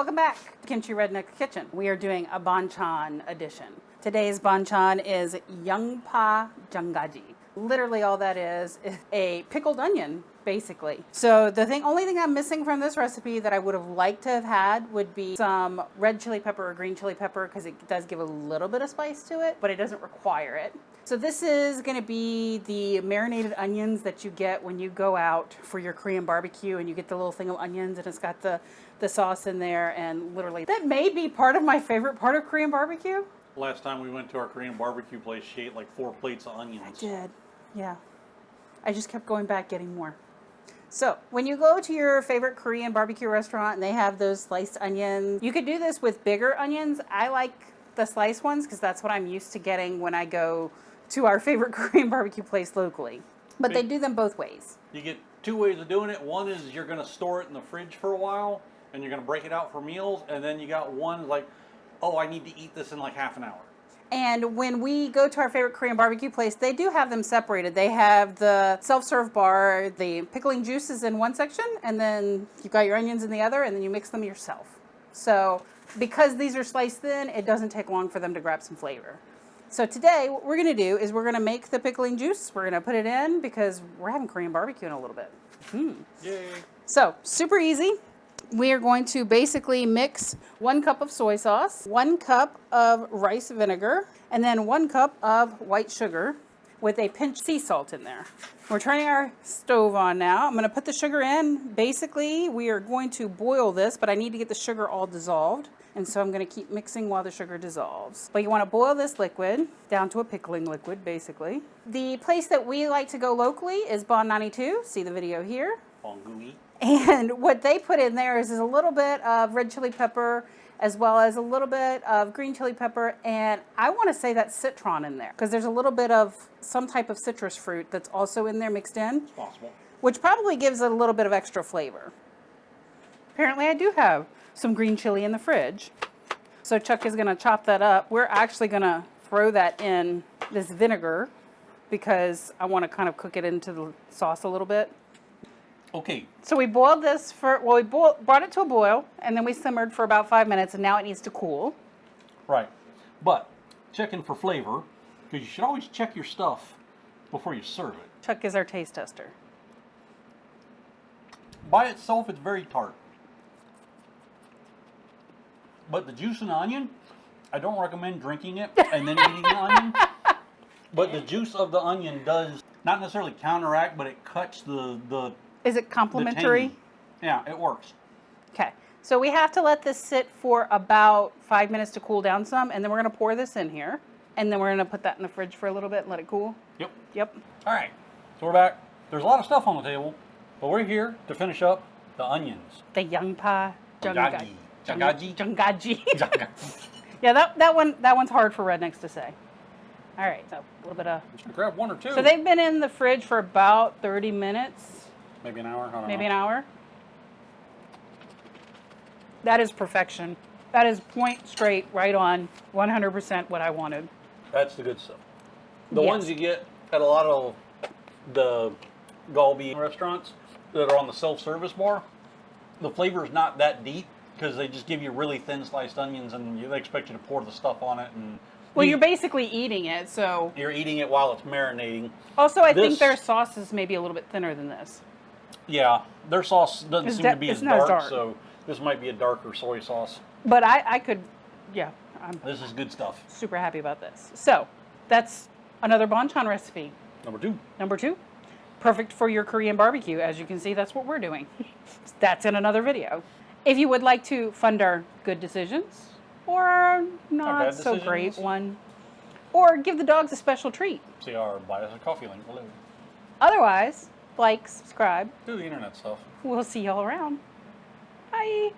Welcome back to Kimchi Redneck Kitchen. We are doing a banchan edition. Today's banchan is Yangpa Jangajji. Literally all that is a pickled onion, basically. So the only thing I'm missing from this recipe that I would have liked to have had would be some red chili pepper or green chili pepper, because it does give a little bit of spice to it, but it doesn't require it. So this is going to be the marinated onions that you get when you go out for your Korean barbecue and you get the little thing of onions and it's got the sauce in there, and literally that may be part of my favorite part of Korean barbecue. Last time we went to our Korean barbecue place, she ate like 4 plates of onions. I did, yeah. I just kept going back getting more. So when you go to your favorite Korean barbecue restaurant and they have those sliced onions, you could do this with bigger onions. I like the sliced ones because that's what I'm used to getting when I go to our favorite Korean barbecue place locally. But they do them both ways. You get 2 ways of doing it. One is you're going to store it in the fridge for a while and you're going to break it out for meals. And then you got one like, oh, I need to eat this in like half an hour. And when we go to our favorite Korean barbecue place, they do have them separated. They have the self-serve bar, the pickling juices in one section, and then you've got your onions in the other, and then you mix them yourself. So because these are sliced thin, it doesn't take long for them to grab some flavor. So today, what we're going to do is we're going to make the pickling juice. We're going to put it in because we're having Korean barbecue in a little bit. Yay. So super easy. We are going to basically mix 1 cup of soy sauce, 1 cup of rice vinegar, and then 1 cup of white sugar with a pinch of sea salt in there. We're turning our stove on now. I'm going to put the sugar in. Basically, we are going to boil this, but I need to get the sugar all dissolved. And so I'm going to keep mixing while the sugar dissolves. But you want to boil this liquid down to a pickling liquid, basically. The place that we like to go locally is Bon 92. See the video here. Bongui. And what they put in there is a little bit of red chili pepper as well as a little bit of green chili pepper. And I want to say that's citron in there because there's a little bit of some type of citrus fruit that's also in there mixed in. It's possible. Which probably gives it a little bit of extra flavor. Apparently I do have some green chili in the fridge. So Chuck is going to chop that up. We're actually going to throw that in this vinegar because I want to kind of cook it into the sauce a little bit. Okay. So we boiled this brought it to a boil, and then we simmered for about 5 minutes, and now it needs to cool. Right. But checking for flavor, because you should always check your stuff before you serve it. Chuck is our taste tester. By itself, it's very tart. But the juice in the onion, I don't recommend drinking it and then eating the onion. But the juice of the onion does not necessarily counteract, but it cuts the Is it complementary? Yeah, it works. Okay. So we have to let this sit for about 5 minutes to cool down some, and then we're going to pour this in here. And then we're going to put that in the fridge for a little bit and let it cool. Yep. Yep. All right. So we're back. There's a lot of stuff on the table, but we're here to finish up the onions. The Yangpa Jangajji. Jangajji. Jangajji. Yeah, that one's hard for rednecks to say. All right, so a little bit of. I'm just gonna grab 1 or 2. So they've been in the fridge for about 30 minutes. Maybe an hour. I don't know. Maybe an hour. That is perfection. That is point straight, right on, 100% what I wanted. That's the good stuff. The Yes. ones you get at a lot of the Galbi restaurants that are on the self-service bar, the flavor is not that deep because they just give you really thin sliced onions and they expect you to pour the stuff on it. And Well, you're basically eating it, so. you're eating it while it's marinating. Also, I think their sauce is maybe a little bit thinner than this. Yeah, their sauce doesn't seem to be as it's not as dark, dark. so this might be a darker soy sauce. But I could, yeah, I'm This is good stuff. super happy about this. So, that's another banchan recipe. Number 2. Perfect for your Korean barbecue. As you can see, that's what we're doing. That's in another video. If you would like to fund our good decisions, or not so great one, or give the dogs a special treat. See our buy us a coffee link below. Otherwise, like, subscribe. Do the internet stuff. We'll see y'all around. Bye.